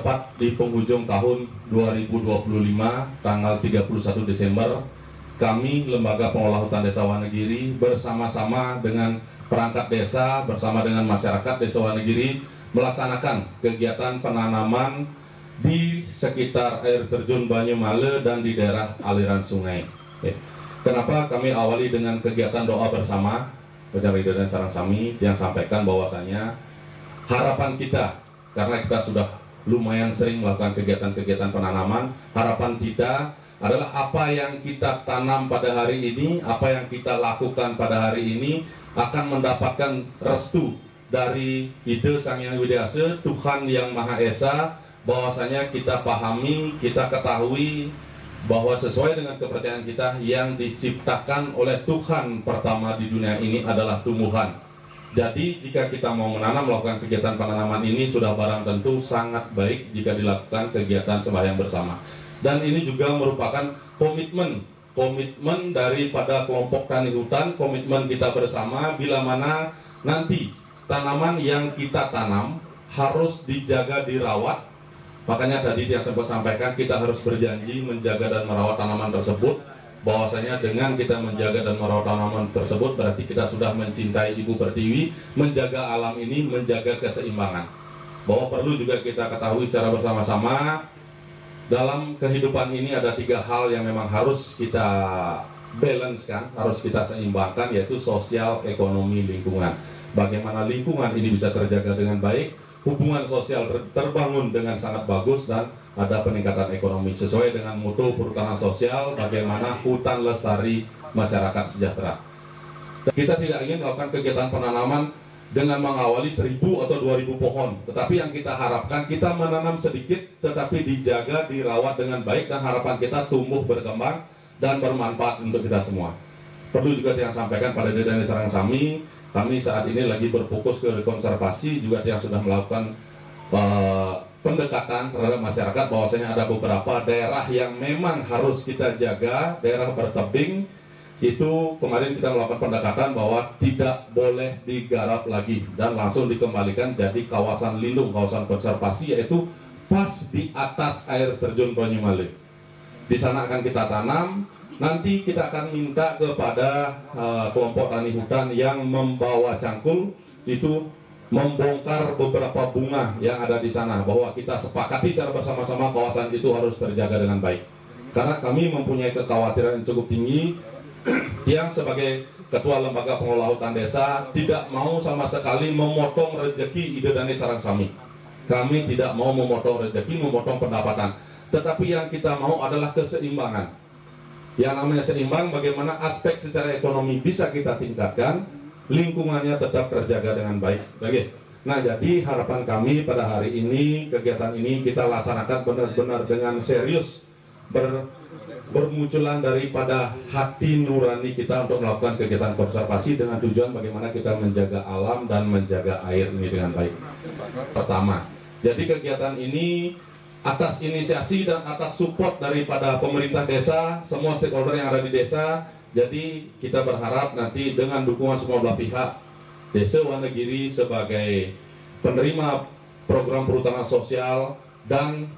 tepat di penghujung tahun 2025, tanggal 31 Desember, kami Lembaga Pengelola Hutan Desa Wonogiri bersama-sama dengan perangkat desa, bersama dengan masyarakat Desa Wonogiri melaksanakan kegiatan penanaman di sekitar air terjun Banyumale dan di daerah aliran sungai. Kenapa kami awali dengan kegiatan doa bersama Bajang Ridho dan Sarang Sami yang sampaikan bahwasanya harapan kita, karena kita sudah lumayan sering melakukan kegiatan-kegiatan penanaman, harapan kita adalah apa yang kita tanam pada hari ini, apa yang kita lakukan pada hari ini akan mendapatkan restu dari Ide Sang Hyang Widi Wase, Tuhan Yang Maha Esa, bahwasanya kita pahami, kita ketahui bahwa sesuai dengan kepercayaan kita, yang diciptakan oleh Tuhan pertama di dunia ini adalah tumbuhan. Jadi jika kita mau menanam, melakukan kegiatan penanaman ini sudah barang tentu sangat baik jika dilakukan kegiatan sembahyang bersama. Dan ini juga merupakan komitmen daripada kelompok tani hutan, komitmen kita bersama bila mana nanti tanaman yang kita tanam harus dijaga, dirawat. Makanya tadi yang sempat sampaikan, kita harus berjanji menjaga dan merawat tanaman tersebut. Bahwasanya dengan kita menjaga dan merawat tanaman tersebut berarti kita sudah mencintai Ibu Pertiwi, menjaga alam ini, menjaga keseimbangan. Bahwa perlu juga kita ketahui secara bersama-sama, dalam kehidupan ini ada 3 hal yang memang harus kita balancekan, harus kita seimbangkan, yaitu sosial, ekonomi, lingkungan. Bagaimana lingkungan ini bisa terjaga dengan baik, hubungan sosial terbangun dengan sangat bagus, dan ada peningkatan ekonomi sesuai dengan mutu perhutanan sosial, bagaimana hutan lestari, masyarakat sejahtera. Kita tidak ingin melakukan kegiatan penanaman dengan mengawali 1000 atau 2000 pohon, tetapi yang kita harapkan kita menanam sedikit tetapi dijaga, dirawat dengan baik, dan harapan kita tumbuh berkembang dan bermanfaat untuk kita semua. Perlu juga yang sampaikan pada Desa Sarang Sami, kami saat ini lagi berfokus ke konservasi, juga yang sudah melakukan pendekatan terhadap masyarakat, bahwasanya ada beberapa daerah yang memang harus kita jaga, daerah bertebing. Itu kemarin kita melakukan pendekatan bahwa tidak boleh digarap lagi dan langsung dikembalikan jadi kawasan lindung, kawasan konservasi, yaitu pas di atas air terjun Banyumale. Di sana akan kita tanam. Nanti kita akan minta kepada kelompok tani hutan yang membawa cangkul itu membongkar beberapa bunga yang ada di sana, bahwa kita sepakati secara bersama-sama kawasan itu harus terjaga dengan baik. Karena kami mempunyai kekhawatiran yang cukup tinggi, yang sebagai Ketua Lembaga Pengelola Hutan Desa tidak mau sama sekali memotong rezeki Ide Dani Sarang Sami. Kami tidak mau memotong rezeki, memotong pendapatan, tetapi yang kita mau adalah keseimbangan. Yang namanya seimbang, bagaimana aspek secara ekonomi bisa kita tingkatkan, lingkungannya tetap terjaga dengan baik. Nah, jadi harapan kami pada hari ini, kegiatan ini kita laksanakan benar-benar dengan serius, bermunculan daripada hati nurani kita untuk melakukan kegiatan konservasi dengan tujuan bagaimana kita menjaga alam dan menjaga air ini dengan baik. Pertama, jadi kegiatan ini atas inisiasi dan atas support daripada pemerintah desa, semua stakeholder yang ada di desa. Jadi kita berharap nanti dengan dukungan semua belah pihak, Desa Wonogiri sebagai penerima program perhutanan sosial dan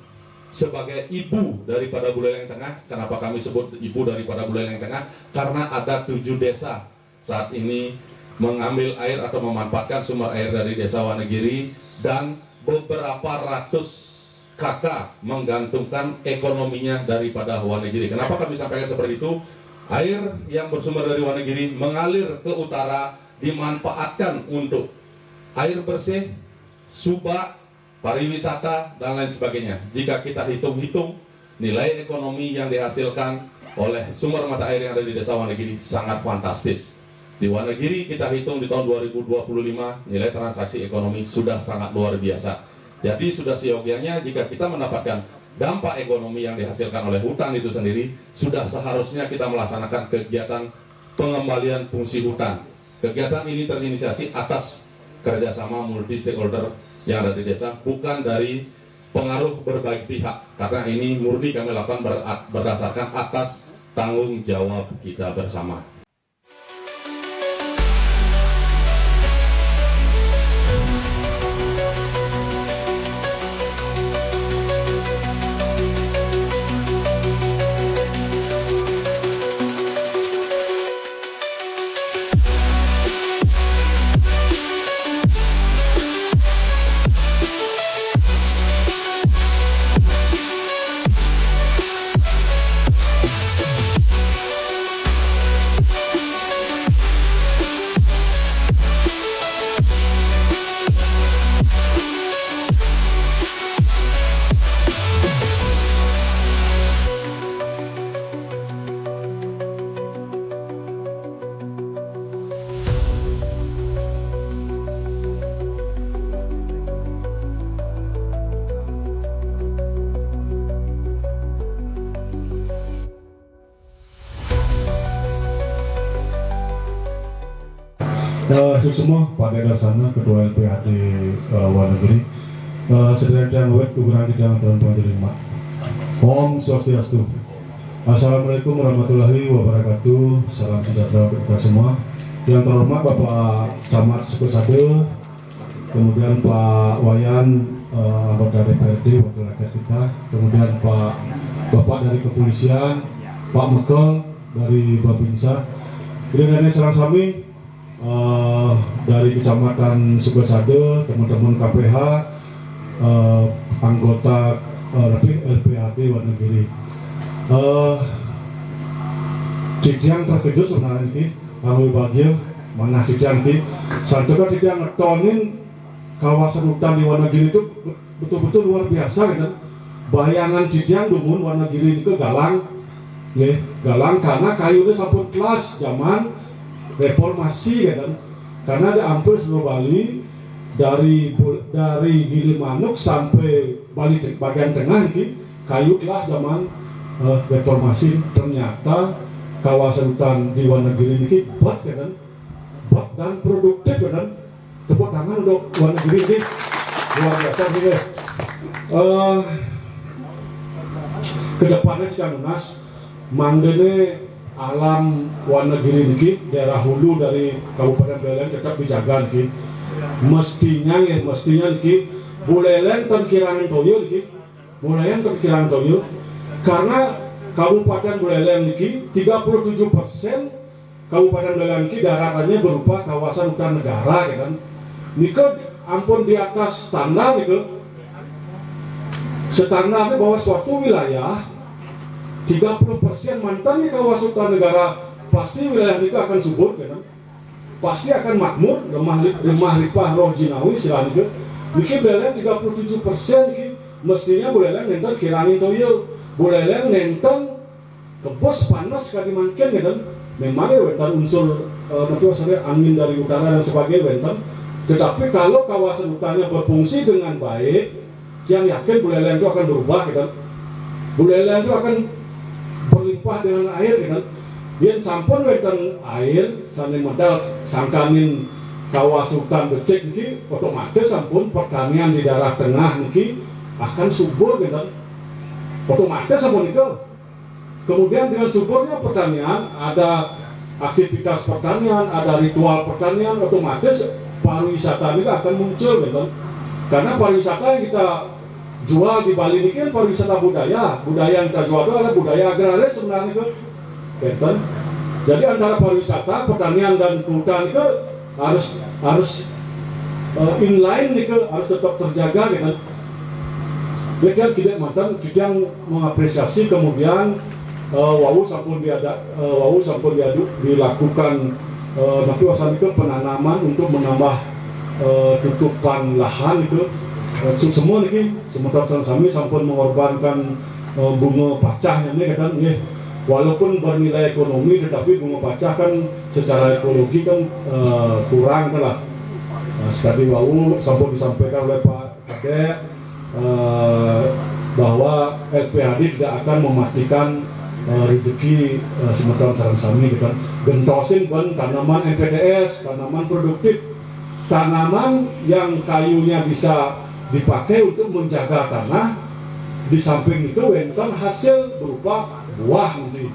sebagai ibu daripada Buleleng Tengah. Kenapa kami sebut ibu daripada Buleleng Tengah? Karena ada 7 desa saat ini mengambil air atau memanfaatkan sumber air dari Desa Wonogiri, dan beberapa ratus kakak menggantungkan ekonominya daripada Wonogiri. Kenapa kami sampaikan seperti itu? Air yang bersumber dari Wonogiri mengalir ke utara, dimanfaatkan untuk air bersih, subak, pariwisata, dan lain sebagainya. Jika kita hitung-hitung nilai ekonomi yang dihasilkan oleh sumber mata air yang ada di Desa Wonogiri sangat fantastis. Di Wonogiri kita hitung di tahun 2025 nilai transaksi ekonomi sudah sangat luar biasa. Jadi sudah seyogianya jika kita mendapatkan dampak ekonomi yang dihasilkan oleh hutan itu sendiri, sudah seharusnya kita melaksanakan kegiatan pengembalian fungsi hutan. Kegiatan ini terinisiasi atas kerjasama multi stakeholder yang ada di desa, bukan dari pengaruh berbagai pihak, karena ini murni kami lakukan berdasarkan atas tanggung jawab kita bersama. Semua pada dasarnya Ketua LPHD Wanagiri sedherek yang wet ukuran di dalam tahun 2005. Om Swastiastu. Assalamualaikum warahmatullahi wabarakatuh. Salam sejahtera untuk kita semua. Yang terhormat Bapak Camat Sukesade, kemudian Pak Wayan anggota DPRD wakil rakyat kita, kemudian Bapak dari kepolisian, Pak Mekel dari Babinsa, kemudian serang sami dari Kecamatan Sukesade, teman-teman KPH, anggota LPHD Wanagiri. Didiang terkejut sebenarnya ini, kami bahagia mana Didiang ini, santukan Didiang ngetonin kawasan hutan di Wanagiri itu betul-betul luar biasa gitu. Bayangan Didiang dumun Wanagiri itu galang, ya, galang karena kayunya sampun kelas zaman reformasi gitu. Karena ada hampir seluruh Bali dari Gilimanuk sampai Bali bagian tengah ini kayu kelas zaman reformasi. Ternyata kawasan hutan di Wanagiri ini buat kan, buat dan produktif kan. Tepuk tangan untuk Wanagiri ini luar biasa nih. Kedepannya kita lunas mandene alam Wanagiri ini daerah hulu dari Kabupaten Buleleng tetap dijaga nih. Mestinya nih Buleleng dan Kirangan Toyo nih, Buleleng dan Kirangan Toyo. Karena Kabupaten Buleleng ini 37% Kabupaten Buleleng ini daratannya berupa kawasan hutan negara ya kan. Niko ampun di atas standar itu. Standarnya bahwa suatu wilayah 30% mantan di kawasan hutan negara, pasti wilayah itu akan subur ya kan. Pasti akan makmur, lemah ripah roh jinawi silan itu. Niki Buleleng 37% ini mestinya Buleleng nenten Kirangin Toyo. Buleleng nenten kebos panas kali makin gitu. Memangnya wentan unsur angin dari utara dan sebagainya wentan. Tetapi kalau kawasan hutannya berfungsi dengan baik, yang yakin Buleleng itu akan berubah gitu. Buleleng itu akan berlimpah dengan air gitu. Biar sampun wentan air, saning modal sangkanin kawasan hutan becek ini, otomatis sampun pertanian di daerah tengah ini akan subur gitu. Otomatis sama itu. Kemudian dengan suburnya pertanian, ada aktivitas pertanian, ada ritual pertanian, otomatis pariwisata ini akan muncul gitu. Karena pariwisata yang kita jual di Bali ini kan pariwisata budaya. Budaya yang kita jual itu adalah budaya agraris sebenarnya itu. Gitu. Jadi antara pariwisata, pertanian dan hutan itu harus inline itu harus tetap terjaga gitu. Kemudian tidak mantan, kita mengapresiasi kemudian wau sampun dilakukan nanti wasan itu penanaman untuk menambah tutupan lahan itu. Semua ini sementara kami sampun mengorbankan bunga pacahnya ini kan, walaupun bernilai ekonomi tetapi bunga pacah kan secara ekologi kan kurang lah. Sekali wau sampun disampaikan oleh Pak Kadek bahwa LPHD tidak akan mematikan rezeki sementara sarang sami gitu kan. Gentosin kan tanaman NPDS, tanaman produktif, tanaman yang kayunya bisa dipakai untuk menjaga tanah. Di samping itu wenten hasil berupa buah nanti.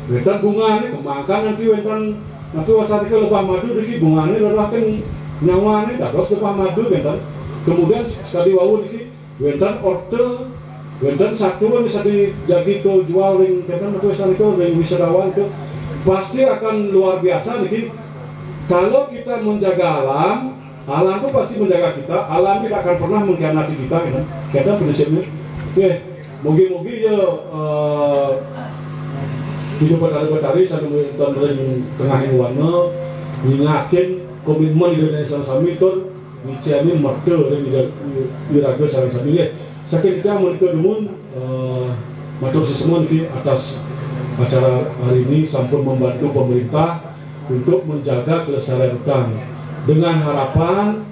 Wenten bunga nih kemangkan nanti wenten wasari ke lebah madu diki bunganya adalah kan nyawane dados lebah madu wenten. Kemudian sekali wau diki wenten order, wenten satu bisa dijagi ke jual ring kan atau misalnya itu ring wisatawan ke pasti akan luar biasa nih. Kalau kita menjaga alam, alam itu pasti menjaga kita. Alam tidak akan pernah mengkhianati kita kan. Kita prinsipnya. Oke, mogi-mogi ya hidup bertari-bertari sambil ring tengah yang warna ngingakin komitmen Indonesia sami itu Niciani merde dan diraga sarang-sarang ini. Sakit kita mereka dumun matur semua di atas acara hari ini sampun membantu pemerintah untuk menjaga kelestarian hutan dengan harapan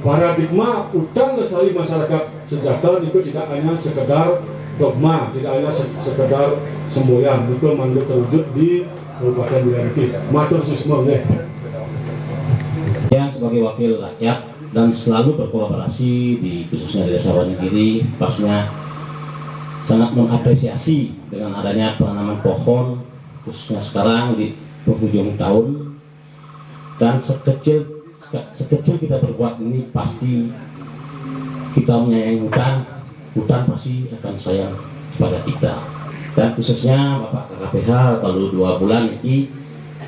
paradigma hutan lestari masyarakat sejahtera itu tidak hanya sekedar dogma, tidak hanya sekedar semboyan, itu manggil terwujud di Kabupaten Buleleng. Matur semua yang sebagai wakil rakyat dan selalu berkolaborasi khususnya di Desa Wonogiri, pastinya sangat mengapresiasi dengan adanya penanaman pohon khususnya sekarang di penghujung tahun. Dan sekecil kita berbuat ini, pasti kita menyayangi hutan pasti akan sayang kepada kita. Dan khususnya Bapak KKPH baru 2 bulan ini,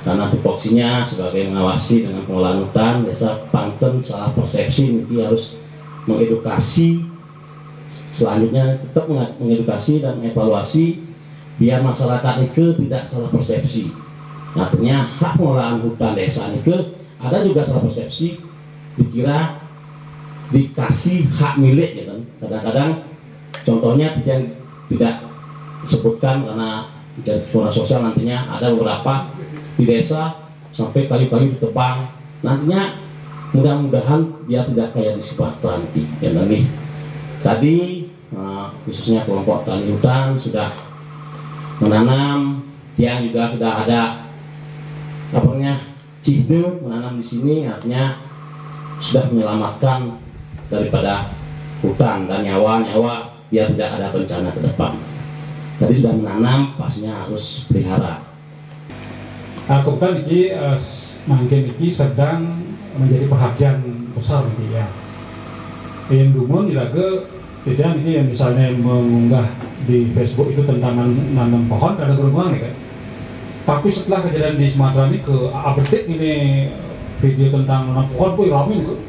karena tupoksinya sebagai mengawasi dengan pengelolaan hutan Desa Pangten salah persepsi, ini harus mengedukasi, selanjutnya tetap mengedukasi dan mengevaluasi biar masyarakat itu tidak salah persepsi. Artinya hak pengelolaan hutan desa itu ada juga salah persepsi, dikira dikasih hak milik ya kan. Kadang-kadang contohnya yang tidak disebutkan karena dari zona sosial, nantinya ada beberapa di desa sampai kayu-kayu ditebang, nantinya mudah-mudahan dia tidak kayak di Sumatera nanti ya nanti. Tadi khususnya kelompok tani hutan sudah menanam, yang juga sudah ada cihde menanam di sini, artinya sudah menyelamatkan daripada hutan dan nyawa biar tidak ada bencana ke depan. Tadi sudah menanam, pastinya harus pelihara. Kebetulan ini mungkin ini sedang menjadi perhatian besar ini ya. Yang dumun dilaga tidak ini yang misalnya mengunggah di Facebook itu tentang nanam pohon ada gerungan nih kan. Tapi setelah kejadian di Sumatera ini ke update ini video tentang nanam pohon pun ramai nih,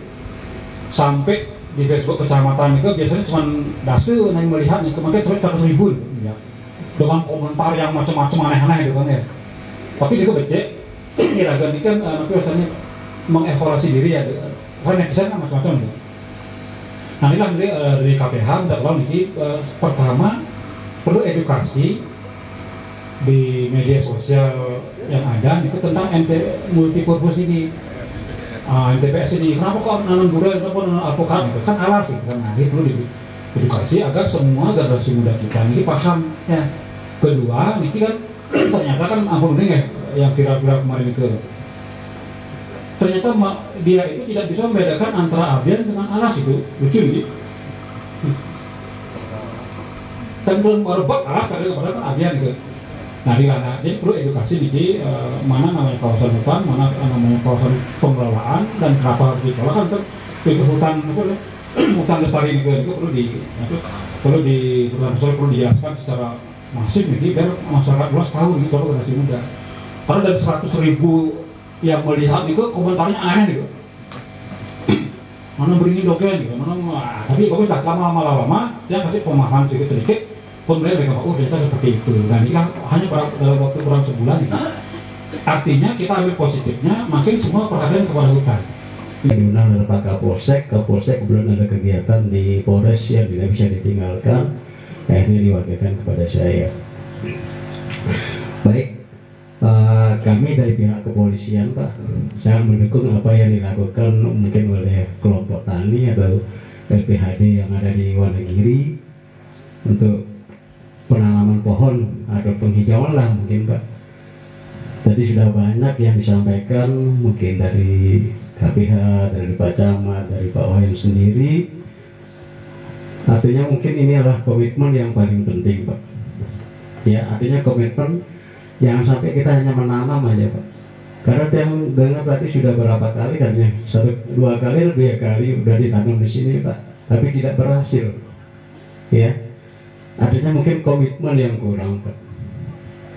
sampai di Facebook kecamatan itu biasanya cuma dase yang melihat nih kemarin sampai 100.000 ya, dengan komentar yang macam-macam aneh-aneh gitu kan ya. Tapi dia becek, iragan ini kan nanti biasanya mengevaluasi diri ya, kan netizen kan macam-macam gitu. Nah inilah dari KPH minta tolong ini pertama perlu edukasi di media sosial yang ada itu tentang multipurpose ini, MTPS ini. Kenapa kok nanam durian, kenapa nanam alpukat itu kan alas sih kan. Nah ini perlu diedukasi agar semua generasi muda kita ini paham ya. Kedua ini kan ternyata kan ampun ini ya yang viral-viral kemarin itu, ternyata dia itu tidak bisa membedakan antara avian dengan alas. Itu lucu gitu. Dan belum merebak alas ada kepada kan avian gitu. Nah jadi perlu edukasi di mana namanya kawasan hutan, mana namanya kawasan pengelolaan, dan kenapa harus dikelola kan itu hutan hutan lestari itu perlu dijelaskan secara masif nih biar masyarakat luas tahu nih, kalau generasi muda. Karena dari 100.000 yang melihat itu komentarnya aneh gitu. Mana beringin doken gitu, tapi bagus lah lama-lama dia kasih pemahaman sedikit, kemudian mereka ternyata seperti itu. Dan ini kan hanya dalam waktu kurang sebulan ini. Artinya kita ambil positifnya, makin semua perhatian kepada hutan. Diundang oleh Pak Kapolsek belum ada kegiatan di Polres yang tidak bisa ditinggalkan, akhirnya diwakilkan kepada saya. Baik, kami dari pihak kepolisian Pak sangat mendukung apa yang dilakukan mungkin oleh kelompok tani atau LPHD yang ada di Wonogiri untuk penanaman pohon atau penghijauan lah mungkin Pak. Tadi sudah banyak yang disampaikan mungkin dari KPH, dari Pak Camat, dari Pak Wahyu sendiri. Artinya mungkin ini adalah komitmen yang paling penting Pak. Ya, artinya komitmen jangan sampai kita hanya menanam aja Pak. Karena yang dengar tadi sudah berapa kali kan ya, 1, 2 kali, 3 kali udah ditanam di sini Pak, tapi tidak berhasil. Ya, artinya mungkin komitmen yang kurang Pak.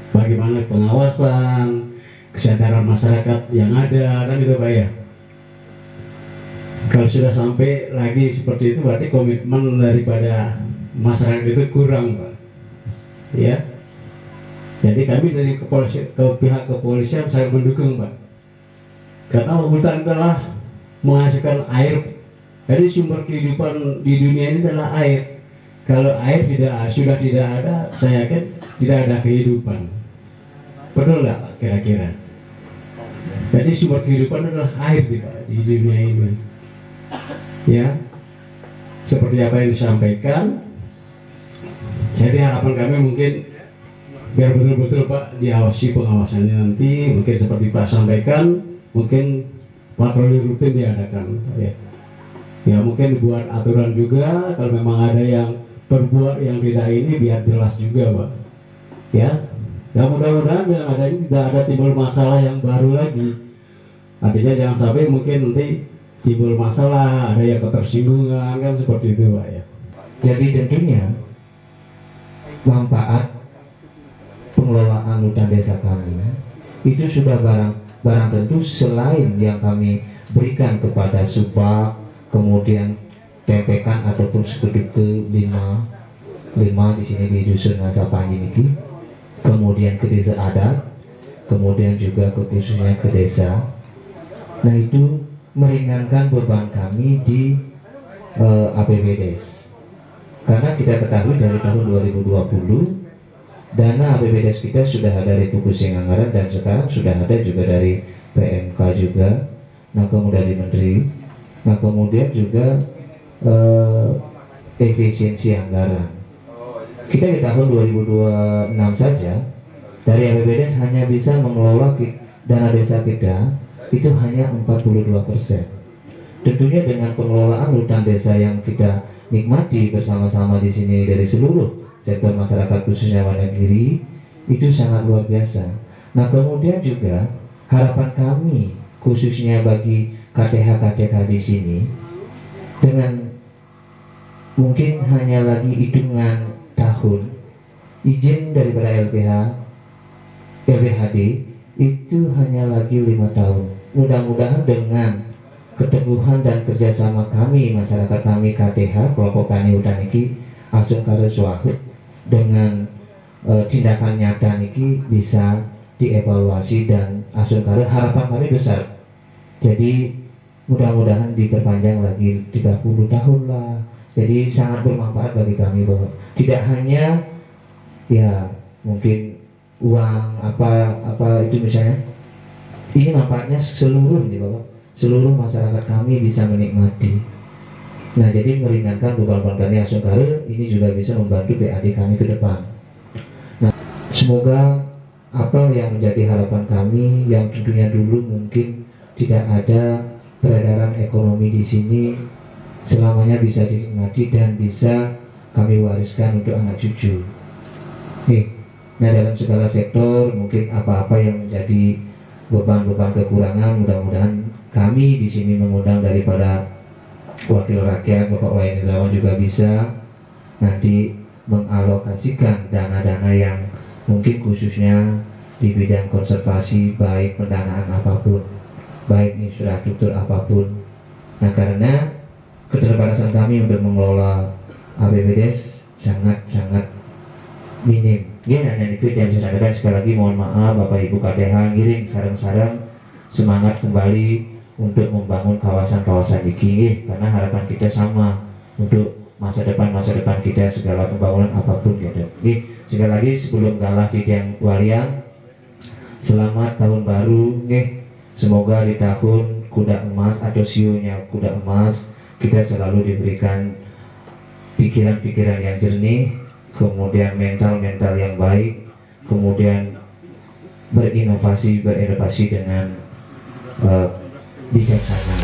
Bagaimana pengawasan, kesadaran masyarakat yang ada kan itu Pak ya. Kalau sudah sampai lagi seperti itu berarti komitmen daripada masyarakat itu kurang Pak. Ya. Jadi kami dari pihak kepolisian saya mendukung Pak. Karena hutan adalah menghasilkan air. Jadi sumber kehidupan di dunia ini adalah air. Kalau air sudah tidak ada, saya yakin tidak ada kehidupan. Betul nggak Pak kira-kira? Jadi sumber kehidupan adalah air di dunia ini. Ya, seperti apa yang disampaikan. Jadi harapan kami mungkin biar betul-betul Pak diawasi pengawasannya nanti, mungkin seperti Pak sampaikan, mungkin patroli rutin diadakan ya. Ya mungkin buat aturan juga kalau memang ada yang berbuat yang tidak ini biar jelas juga Pak. Ya mudah-mudahan dengan ada ini tidak ada timbul masalah yang baru lagi. Artinya jangan sampai mungkin nanti timbul masalah, ada yang ketersinggungan kan seperti itu Pak ya. Jadi tentunya manfaat pengelolaan hutan desa kami itu sudah barang tentu selain yang kami berikan kepada Subak, kemudian tempekan ataupun sekutu ke 5 di sini di dusun Nasapanji niki, kemudian ke desa adat, kemudian juga ke khususnya ke desa. Nah itu meringankan beban kami di APBDes. Karena kita ketahui dari tahun 2020 dana APBDes kita sudah ada dari Pusing Anggaran dan sekarang sudah ada juga dari PMK juga. Nah kemudian dari Menteri. Nah kemudian juga efisiensi anggaran. Kita di tahun 2026 saja dari APBDes hanya bisa mengelola dana desa kita itu hanya 42%. Tentunya dengan pengelolaan hutan desa yang kita nikmati bersama-sama di sini dari seluruh sektor masyarakat khususnya Wonogiri itu sangat luar biasa. Nah kemudian juga harapan kami khususnya bagi KTH di sini dengan mungkin hanya lagi hitungan tahun izin daripada LPHD itu hanya lagi 5 tahun. Mudah-mudahan dengan keteguhan dan kerjasama kami masyarakat kami KTH kelompok tani hutan niki Asung Kare Swahut dengan tindakan nyata niki bisa dievaluasi dan Asung Kare harapan kami besar. Jadi mudah-mudahan diperpanjang lagi 30 tahun lah. Jadi sangat bermanfaat bagi kami bahwa tidak hanya ya mungkin uang apa itu misalnya, ini manfaatnya seluruh ini Bapak, seluruh masyarakat kami bisa menikmati. Nah jadi meringankan beban kami Asung Kare ini juga bisa membantu PAD kami ke depan. Nah semoga apa yang menjadi harapan kami yang tentunya dulu mungkin tidak ada peredaran ekonomi di sini selamanya bisa dinikmati dan bisa kami wariskan untuk anak cucu. Nah dalam segala sektor mungkin apa-apa yang menjadi beban-beban kekurangan mudah-mudahan kami di sini mengundang daripada wakil rakyat Bapak Wayan Irawan juga bisa nanti mengalokasikan dana-dana yang mungkin khususnya di bidang konservasi baik pendanaan apapun, baik infrastruktur apapun. Nah karena keterbatasan kami untuk mengelola APBDes sangat-sangat minim. Ya, hanya itu yang saya sampaikan. Sekali lagi mohon maaf Bapak Ibu KTH ngiring sarang-sarang semangat kembali untuk membangun kawasan-kawasan ini karena harapan kita sama untuk masa depan kita segala pembangunan apapun gitu. Sekali lagi sebelum kalah di Diang Waliang, selamat tahun baru semoga di tahun kuda emas atau sionya kuda emas kita selalu diberikan pikiran-pikiran yang jernih, kemudian mental yang baik, kemudian berinovasi dengan bijaksana.